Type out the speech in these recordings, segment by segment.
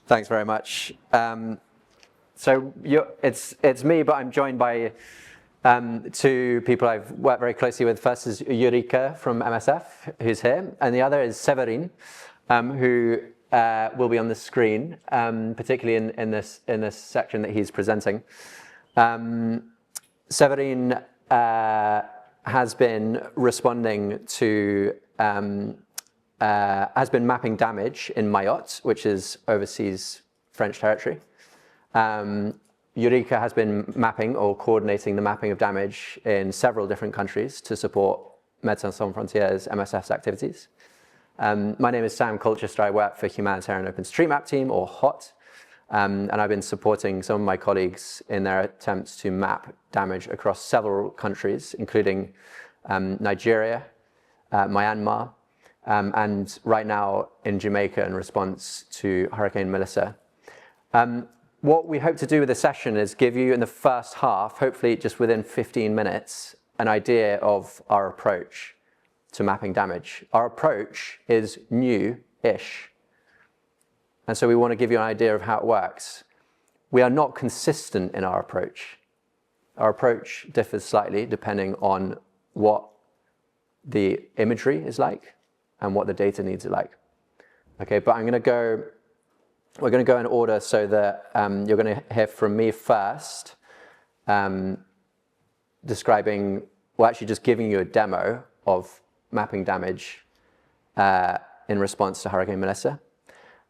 Thanks very much. It's me, but I'm joined by two people I've worked very closely with. First is Eureka from MSF, who's here, and the other is Severin, who will be on the screen, particularly in this section that he's presenting. Severin has been responding to has been mapping damage in Mayotte, which is overseas French territory. Eureka has been mapping or coordinating the mapping of damage in several different countries to support Médecins Sans Frontières MSF's activities. My name is Sam Colchester. I work for Humanitarian OpenStreetMap Team, or HOT, and I've been supporting some of my colleagues in their attempts to map damage across several countries, including Nigeria, Myanmar, and right now in Jamaica in response to Hurricane Melissa. What we hope to do with the session is give you in the first half, hopefully just within 15 minutes, an idea of our approach to mapping damage. Our approach is new-ish, and so we want to give you an idea of how it works. We are not consistent in our approach. Our approach differs slightly depending on what the imagery is like and what the data needs are like. Okay, but we're going to go in order so that you're going to hear from me first, describing, well, actually just giving you a demo of mapping damage in response to Hurricane Melissa.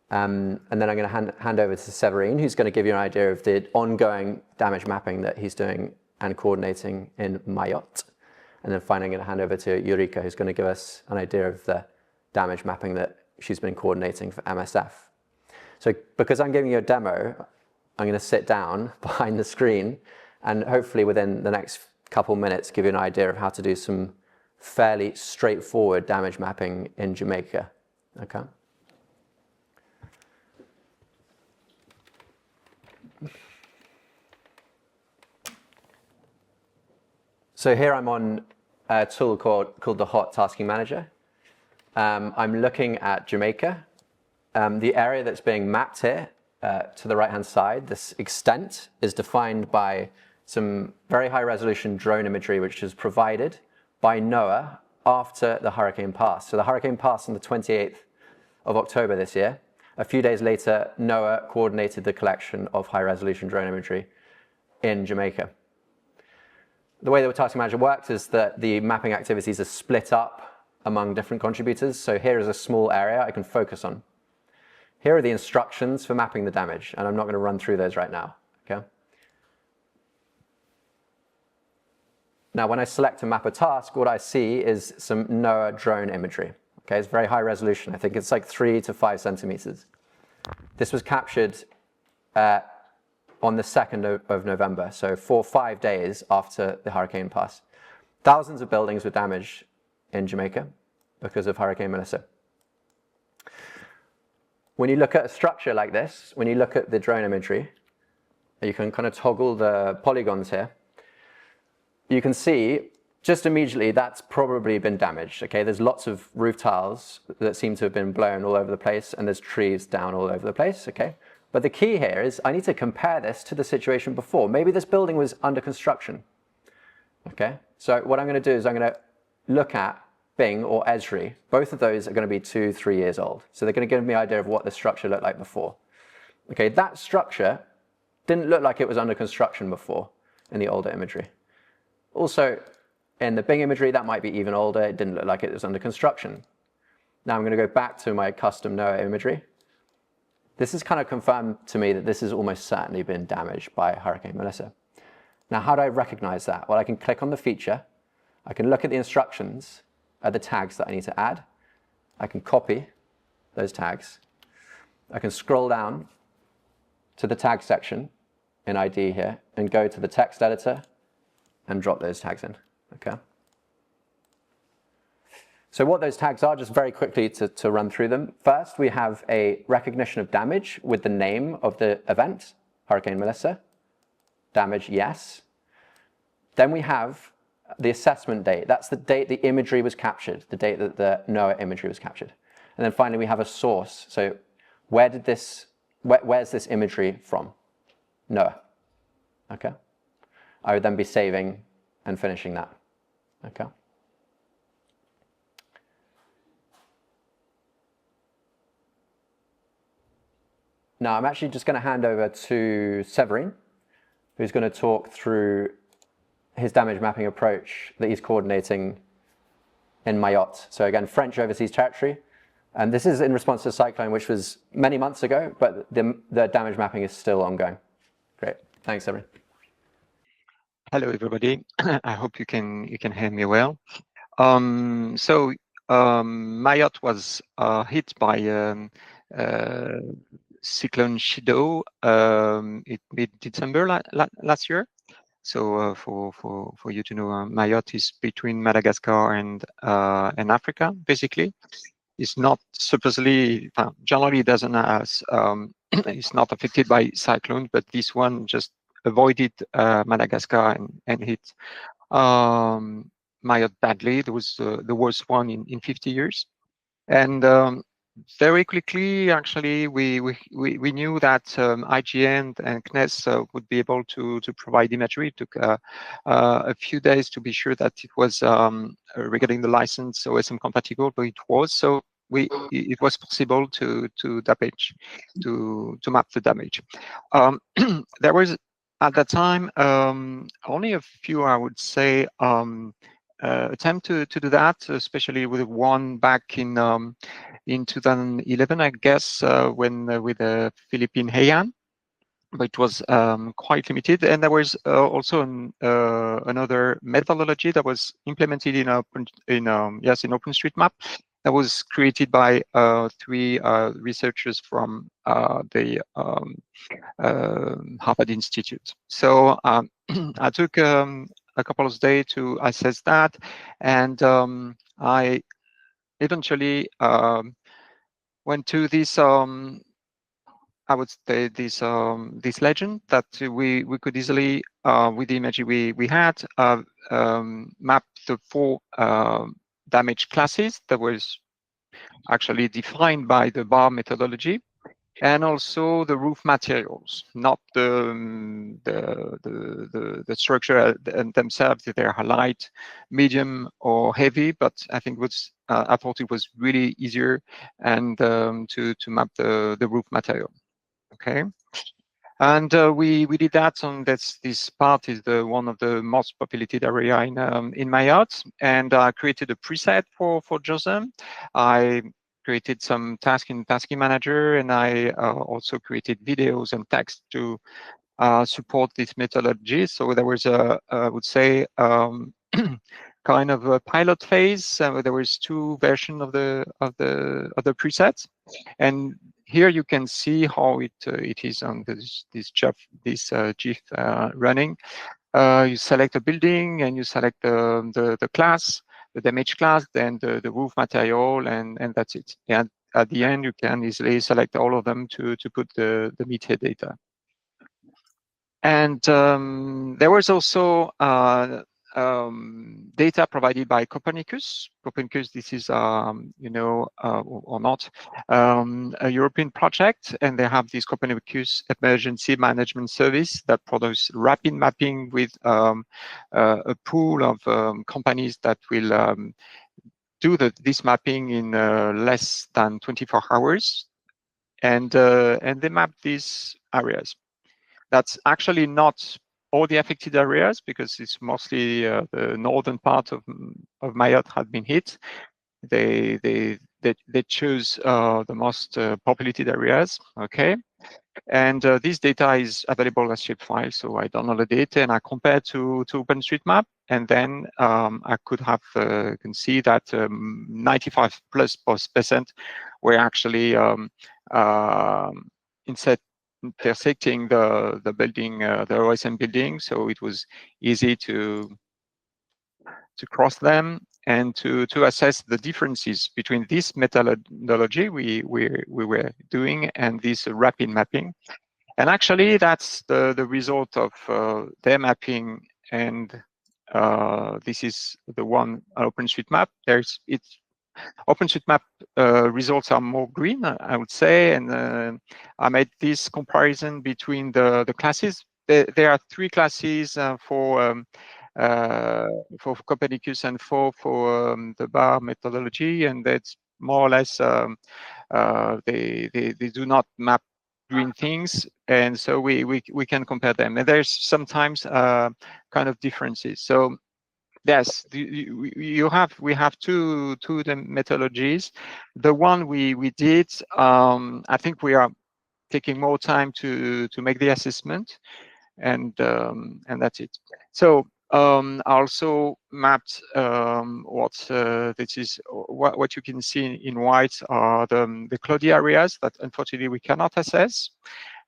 And then I'm going to hand over to Severin, who's going to give you an idea of the ongoing damage mapping that he's doing and coordinating in Mayotte. And then finally, I'm going to hand over to Eureka, who's going to give us an idea of the damage mapping that she's been coordinating for MSF. So because I'm giving you a demo, I'm going to sit down behind the screen and hopefully within the next couple minutes give you an idea of how to do some fairly straightforward damage mapping in Jamaica. Okay. So here I'm on a tool called the HOT Tasking Manager. I'm looking at Jamaica. The area that's being mapped here to the right-hand side, this extent, is defined by some very high-resolution drone imagery which is provided by NOAA after the hurricane passed. So the hurricane passed on the 28th of October this year. A few days later, NOAA coordinated the collection of high-resolution drone imagery in Jamaica. The way the Tasking Manager works is that the mapping activities are split up among different contributors. So here is a small area I can focus on. Here are the instructions for mapping the damage, and I'm not going to run through those right now. Okay. Now, when I select to map a task, what I see is some NOAA drone imagery. Okay, it's very high resolution. I think it's like 3 to 5 centimeters. This was captured on the 2nd of November, so 5 days after the hurricane passed. Thousands of buildings were damaged in Jamaica because of Hurricane Melissa. When you look at a structure like this, when you look at the drone imagery, you can kind of toggle the polygons here. You can see just immediately that's probably been damaged. Okay, there's lots of roof tiles that seem to have been blown all over the place, and there's trees down all over the place. Okay, but the key here is I need to compare this to the situation before. Maybe this building was under construction. Okay, so what I'm going to do is I'm going to look at Bing or Esri. Both of those are going to be 2-3 years old. So they're going to give me an idea of what the structure looked like before. Okay, that structure didn't look like it was under construction before in the older imagery. Also, in the Bing imagery, that might be even older. It didn't look like it was under construction. Now I'm going to go back to my custom NOAA imagery. This has kind of confirmed to me that this has almost certainly been damaged by Hurricane Melissa. Now, how do I recognize that? Well, I can click on the feature. I can look at the instructions, at the tags that I need to add. I can copy those tags. I can scroll down to the tag section in ID here and go to the text editor and drop those tags in. Okay. So what those tags are, just very quickly to run through them. First, we have a recognition of damage with the name of the event, Hurricane Melissa. Damage, yes. Then we have the assessment date. That's the date the imagery was captured, the date that the NOAA imagery was captured. And then finally, we have a source. So where did this where's this imagery from? Nowhere. Okay. I would then be saving and finishing that. Okay. Now I'm actually just going to hand over to Severin, who's going to talk through his damage mapping approach that he's coordinating in Mayotte. So again, French overseas territory. And this is in response to a cyclone, which was many months ago, but the damage mapping is still ongoing. Great. Thanks, Severin. Hello, everybody. I hope you can hear me well. Mayotte was hit by Cyclone Chido in mid-December last year. So for you to know, Mayotte is between Madagascar and Africa, basically. It's not supposedly, generally doesn't has, it's not affected by cyclones, but this one just avoided Madagascar and hit Mayotte badly. It was the worst one in 50 years. And very quickly, actually, we knew that IGN and CNES would be able to provide imagery. It took a few days to be sure that it was regarding the license OSM compatible, but it was. So it was possible to map the damage. There was at that time only a few, I would say, attempt to do that, especially with one back in 2011, I guess, when with the Philippine Heian, but it was quite limited. And there was also another methodology that was implemented in OpenStreetMap that was created by 3 researchers from the Harvard Institute. So I took a couple of days to assess that, and I eventually went to this I would say this legend that we could easily with the imagery we had map the 4 damage classes that was actually defined by the bar methodology, and also the roof materials, not the structure themselves, if they're light, medium, or heavy. But I think I thought it was really easier and to map the roof material. Okay. And we did that on this part is one of the most populated area in Mayotte, and I created a preset for JOSM. I created some tasks in Tasking Manager, and I also created videos and text to support this methodology. So there was I would say kind of a pilot phase. There was 2 versions of the presets, and here you can see how it is on this GIF running. You select a building and you select the class, the damage class, then the roof material, and that's it. And at the end, you can easily select all of them to put the meter data. And there was also data provided by Copernicus. Copernicus, this is, you know, or not, a European project, and they have this Copernicus Emergency Management Service that produces rapid mapping with a pool of companies that will do this mapping in less than 24 hours, and they map these areas. That's actually not all the affected areas, because it's mostly the northern part of Mayotte had been hit. They choose the most populated areas. Okay, and this data is available as shapefile. So I downloaded it and I compared to OpenStreetMap, and then I can see that 95+% were actually intersecting the building, the OSM building, so it was easy to cross them and to assess the differences between this methodology we were doing and this rapid mapping. And actually, that's the result of their mapping, and this is the one OpenStreetMap. OpenStreetMap results are more green, I would say, and I made this comparison between the classes. There are 3 classes for Copernicus and 4 for the bar methodology, and that's more or less they do not map green things, and so we can compare them. And there's sometimes kind of differences. So yes, we have two the methodologies. The one we did, I think we are taking more time to make the assessment, and that's it. So I also mapped what you can see in white are the cloudy areas that unfortunately we cannot assess.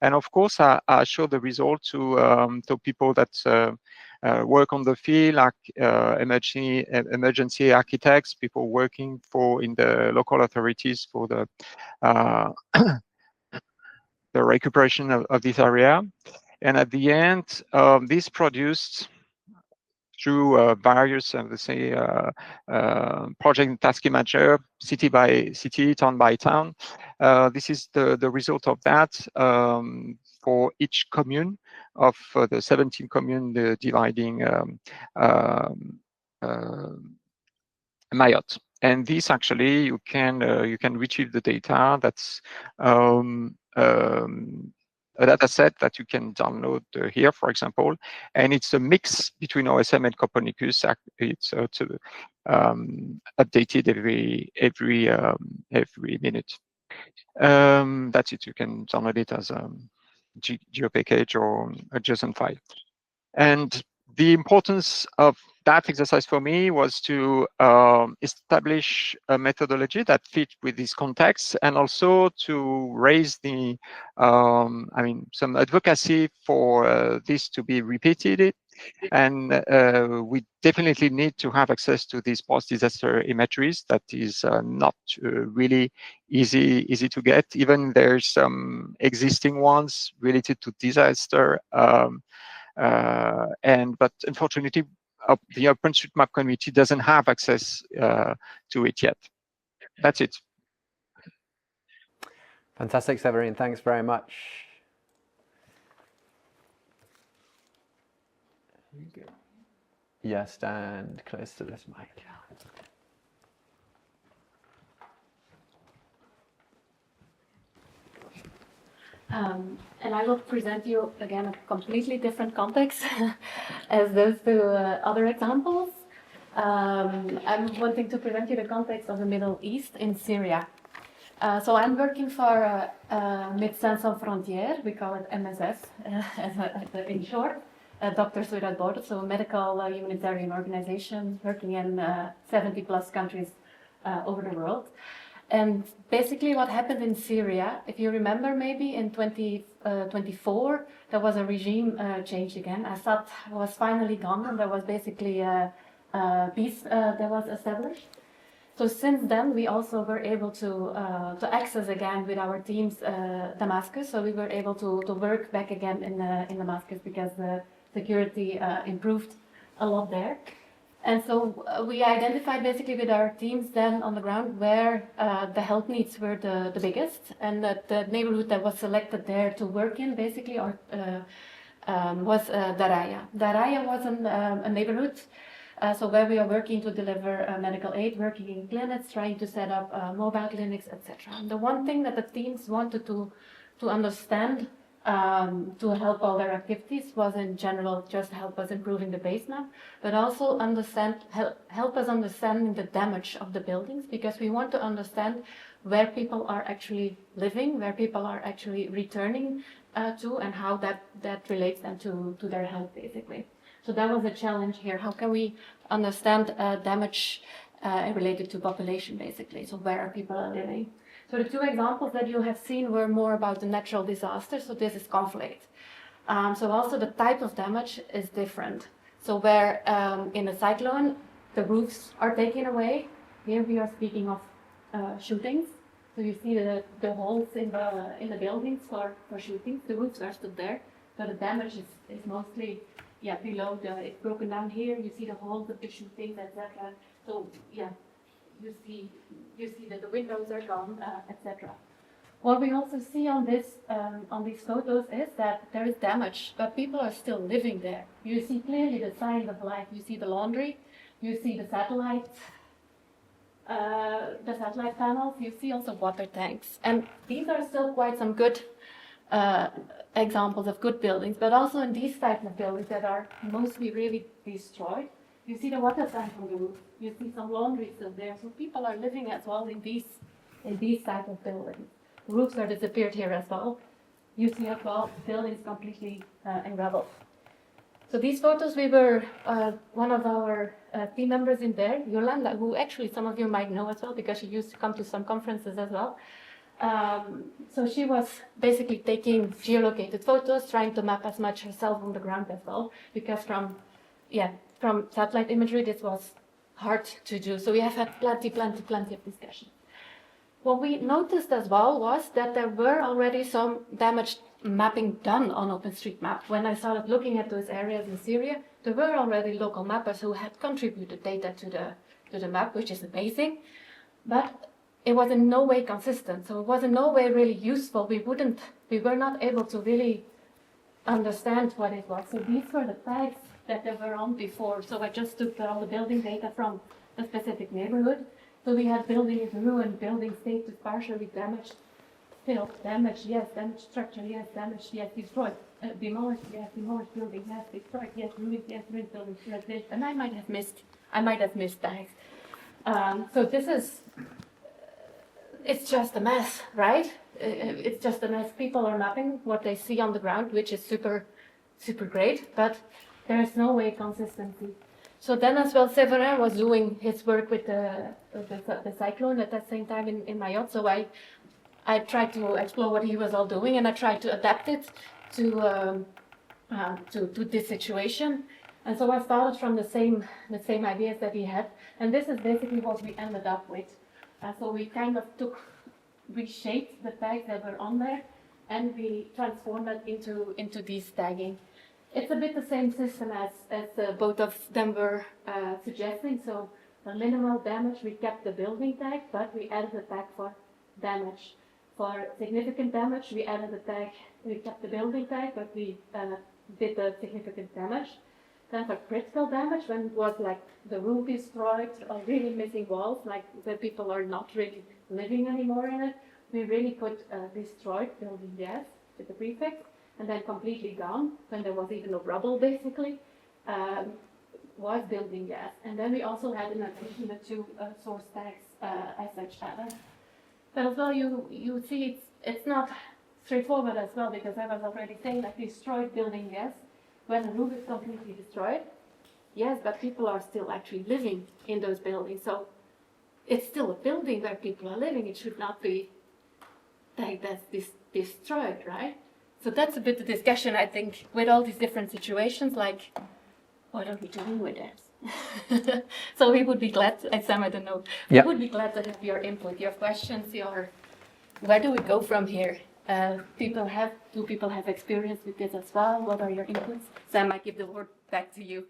And of course, I show the result to people that work on the field, like emergency architects, people working in the local authorities for the the recuperation of this area. And at the end, this produced through various, let's say, project and task manager, city by city, town by town. This is the result of that for each commune of the 17 communes dividing Mayotte. And this actually you can retrieve the data. That's a data set that you can download here, for example, and it's a mix between OSM and Copernicus. It's updated every minute. That's it. You can download it as a geo package or a JSON file. And the importance of that exercise for me was to establish a methodology that fit with this context, and also to raise the, some advocacy for this to be repeated. And we definitely need to have access to these post-disaster imageries. That is not really easy to get. Even there's some existing ones related to disaster. But unfortunately, the OpenStreetMap community doesn't have access to it yet. That's it. Fantastic, Severine. Thanks very much. Yeah, stand close to this mic. And I will present you again a completely different context as those 2 other examples. I'm wanting to present you the context of the Middle East in Syria. So I'm working for Médecins Sans Frontières, we call it MSF in short, Doctors Without Borders, so a medical humanitarian organization working in 70 plus countries over the world. And basically what happened in Syria, if you remember maybe in 2024, there was a regime change again. Assad was finally gone, and there was basically peace that was established. So since then, we also were able to access again with our teams Damascus. So we were able to work back again in Damascus because the security improved a lot there. And so we identified basically with our teams then on the ground where the help needs were the biggest, and that the neighborhood that was selected there to work in basically was Daraya. Daraya was a neighborhood so where we are working to deliver medical aid, working in clinics, trying to set up mobile clinics, etc. And the one thing that the teams wanted to understand to help all their activities was in general just help us improving the base map, but also help us understanding the damage of the buildings, because we want to understand where people are actually living, where people are actually returning to, and how that relates then to their health basically. So that was a challenge here. How can we understand damage related to population basically? So where are people living? So the 2 examples that you have seen were more about the natural disaster. So this is conflict. So also the type of damage is different. So where in a cyclone, the roofs are taken away. Here we are speaking of shootings. So you see the holes in the buildings for shootings. The roofs are still there, but the damage is mostly below it's broken down here. You see the holes of the shootings, etc. So you see that the windows are gone, etc. What we also see on these photos is that there is damage, but people are still living there. You see clearly the signs of life. You see the laundry, you see the satellite panels. You see also water tanks, and these are still quite some good examples of good buildings. But also in these types of buildings that are mostly really destroyed, you see the water tank on the roof. You see some laundry still there. So people are living as well in these type of buildings. Roofs are disappeared here as well. You see as well buildings completely in rubble. So these photos, we were one of our team members in there, Yolanda, who actually some of you might know as well because she used to come to some conferences as well. So she was basically taking geolocated photos, trying to map as much herself on the ground as well, because from satellite imagery this was hard to do. So we have had plenty of discussions. What we noticed as well was that there were already some damage mapping done on OpenStreetMap. When I started looking at those areas in Syria, there were already local mappers who had contributed data to the map, which is amazing. But it was in no way consistent, so it was in no way really useful. We were not able to really understand what it was. So these were the tags that they were on before. So I just took all the building data from a specific neighborhood. So we had building is ruined, building status partially damaged, still damaged, yes, damaged structure, yes, damaged, yes, destroyed, demolished, yes, demolished building, yes, destroyed, yes, ruined building, yes, and I might have missed tags. So this is, it's just a mess, right? It's just a mess. People are mapping what they see on the ground, which is super great, but there is no way consistency. So then as well, Severin was doing his work with the cyclone at that same time in Mayotte. So I tried to explore what he was all doing, and I tried to adapt it to this situation. And so I started from the same ideas that he had, and this is basically what we ended up with. So we kind of reshaped the tags that were on there, and we transformed that into these tagging. It's a bit the same system as both of them were suggesting. So for minimal damage, we kept the building tag, but we added a tag for damage. For significant damage, we added a tag, we kept the building tag, but we did the significant damage. Then for critical damage, when it was like the roof destroyed or really missing walls, like where people are not really living anymore in it, we really put destroyed building, yes, with the prefix. And then completely gone, when there was even no rubble basically, was building gas. And then we also had in addition the two source tags as such added. But as well, you see it's not straightforward as well, because I was already saying that destroyed building gas, when the roof is completely destroyed, yes, but people are still actually living in those buildings. So it's still a building where people are living. It should not be tagged as destroyed, right? So that's a bit the discussion, I think, with all these different situations, like, what are we doing with it? So we would be glad, Sam, I don't know, we would be glad to have your input, your questions, where do we go from here? Do people have experience with this as well? What are your inputs? Sam, I give the word back to you.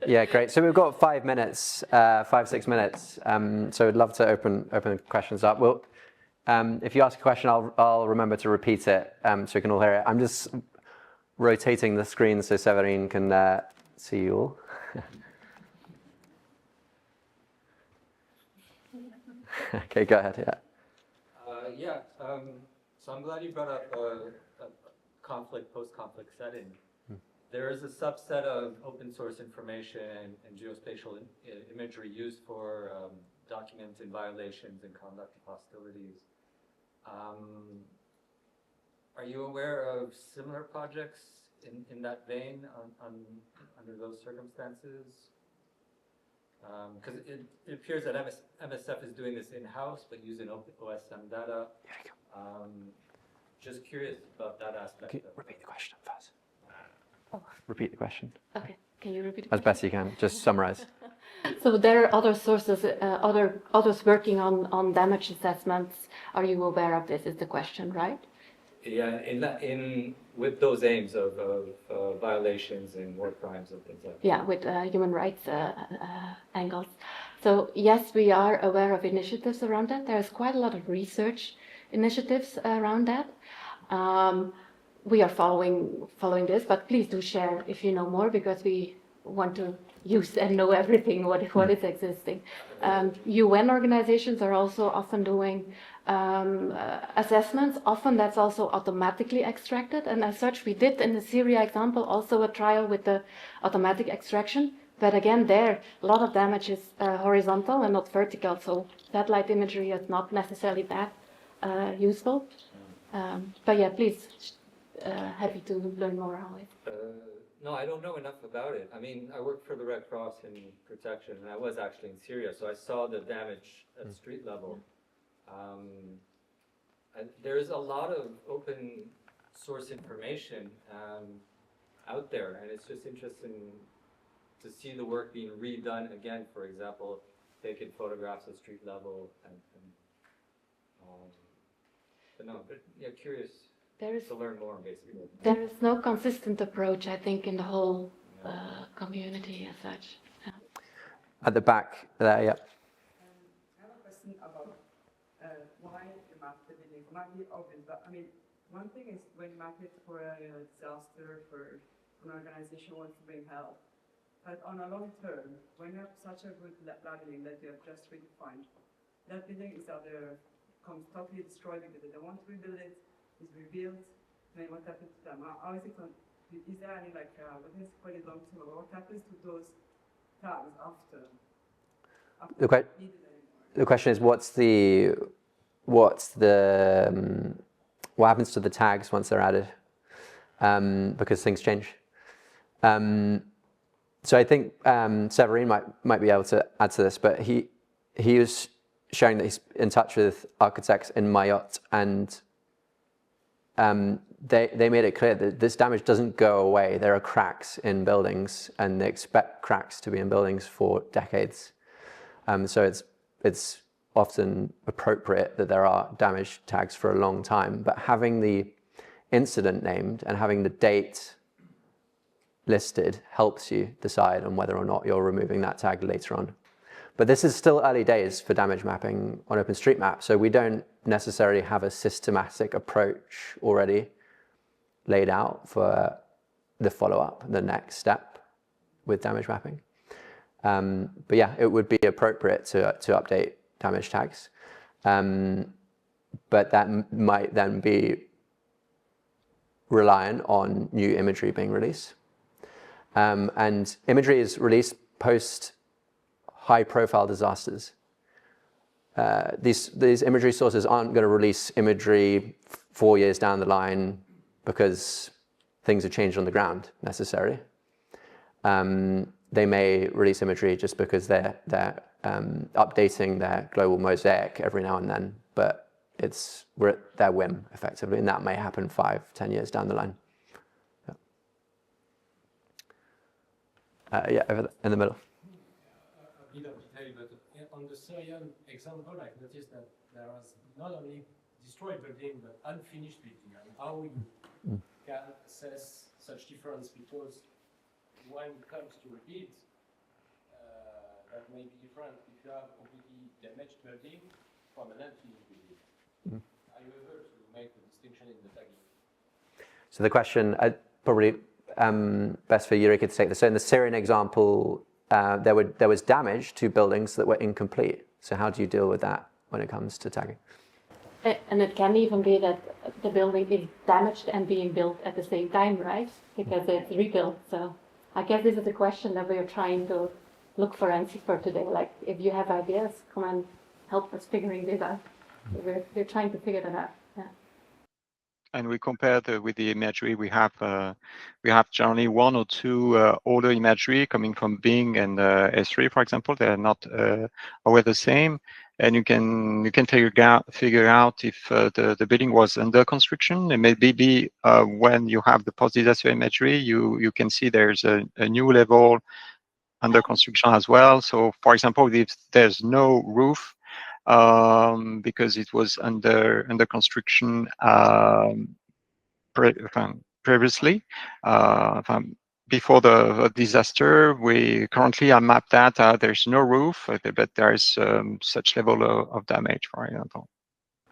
Yeah, great. So we've got 5 minutes, 5-6 minutes. So I'd love to open the questions up. Well, if you ask a question, I'll remember to repeat it so we can all hear it. I'm just rotating the screen so Severin can see you all. Okay, go ahead. Yeah. So I'm glad you brought up a post-conflict setting. There is a subset of open source information and geospatial imagery used for documenting violations and conducting hostilities. Are you aware of similar projects in that vein under those circumstances? Because it appears that MSF is doing this in-house, but using OSM data. Just curious about that aspect. Can you repeat the question first? Oh. Repeat the question. Okay, can you repeat the question? As best you can, just summarize. So there are other sources, others working on damage assessments. Are you aware of this? Is the question, right? Yeah, with those aims of violations and war crimes and things like that. Yeah, with human rights angles. So yes, we are aware of initiatives around that. There's quite a lot of research initiatives around that. We are following this, but please do share if you know more, because we want to use and know everything what is existing. UN organizations are also often doing assessments. Often that's also automatically extracted, and as such, we did in the Syria example also a trial with the automatic extraction. But again, there, a lot of damage is horizontal and not vertical, so satellite imagery is not necessarily that useful. But yeah, please, happy to learn more on it. No, I don't know enough about it. I mean, I work for the Red Cross in protection, and I was actually in Syria, so I saw the damage at street level. And there's a lot of open source information out there, and it's just interesting to see the work being redone again. For example, taking photographs at street level, but no, but yeah, curious to learn more, basically. There is no consistent approach, I think, in the whole community as such. Yeah. At the back there, yeah. I have a question about why you map the building. It might be obvious, but I mean, one thing is when you map it for a disaster, for an organization who wants to bring help. But on a long term, when you have such a good building that you have just redefined, that building is either comes totally destroyed because they don't want to rebuild it, is rebuilt, then what happens to them? How is it is there any like what is quite long term? What happens to those tags after The question is, what happens to the tags once they're added? Because things change. So I think Severin might be able to add to this, but he was showing that he's in touch with architects in Mayotte, and they made it clear that this damage doesn't go away. There are cracks in buildings, and they expect cracks to be in buildings for decades. So it's often appropriate that there are damage tags for a long time, but having the incident named and having the date listed helps you decide on whether or not you're removing that tag later on. But this is still early days for damage mapping on OpenStreetMap, so we don't necessarily have a systematic approach already laid out for the follow-up, the next step with damage mapping. But yeah, it would be appropriate to update damage tags. But that might then be reliant on new imagery being released. And imagery is released post high-profile disasters. These imagery sources aren't going to release imagery 4 years down the line because things have changed on the ground necessarily. They may release imagery just because they're updating their global mosaic every now and then, but we're at their whim effectively, and that may happen 5-10 years down the line. Yeah, over in the middle. A bit of detail, but on the Syrian example, I've noticed that there was not only destroyed building, but unfinished building. And how you can assess such difference, because when it comes to rebuild, that may be different if you have a completely damaged building from an unfinished building. Are you able to make the distinction in the tagging? So the question, probably best for Eureka to take this. So in the Syrian example, there was damage to buildings that were incomplete. So how do you deal with that when it comes to tagging? And it can even be that the building is damaged and being built at the same time, right? Because it's rebuilt. So I guess this is a question that we are trying to look for answers for today. Like, if you have ideas, come and help us figuring this out. We're trying to figure that out. Yeah. And we compare with the imagery. We have generally 1 or 2 older imagery coming from Bing and S3, for example. They're not always the same, and you can figure out if the building was under construction. And maybe when you have the post-disaster imagery, you can see there's a new level under construction as well. So, for example, if there's no roof, because it was under construction previously, before the disaster. We currently on map data, there's no roof, but there's such level of damage, for example.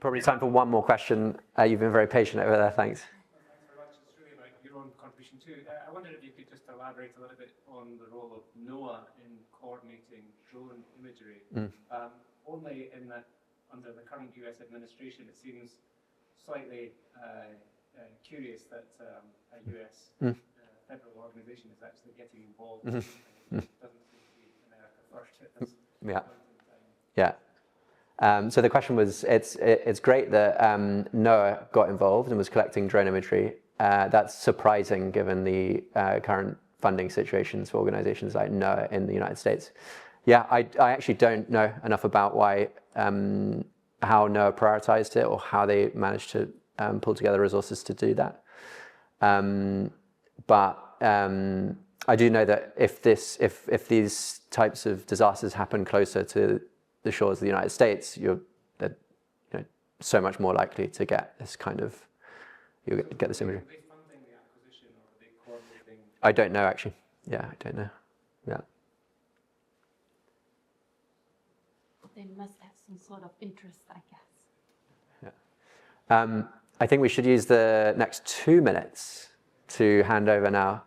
Probably time for one more question. You've been very patient over there, thanks. Thanks very much. It's really about your own contribution too. I wondered if you could just elaborate a little bit on the role of NOAA in coordinating drone imagery. Only in that under the current US administration, it seems slightly curious that a US federal organization is actually getting involved. It doesn't seem to be America first at this point in time. Yeah. So the question was, it's great that NOAA got involved and was collecting drone imagery. That's surprising given the current funding situations for organizations like NOAA in the United States. Yeah, I actually don't know enough about why, how NOAA prioritized it or how they managed to pull together resources to do that. But I do know that if these types of disasters happen closer to the shores of the United States, you're so much more likely to get this kind of, you'll get this imagery. Are they funding the acquisition or are they coordinating? I don't know actually. Yeah, I don't know. Yeah. They must have some sort of interest, I guess. Yeah. I think we should use the next 2 minutes to hand over now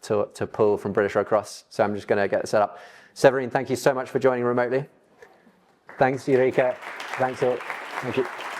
to pull from British Red Cross. So I'm just going to get it set up. Severine, thank you so much for joining remotely. Thanks, Eureka. Thanks all. Thank you.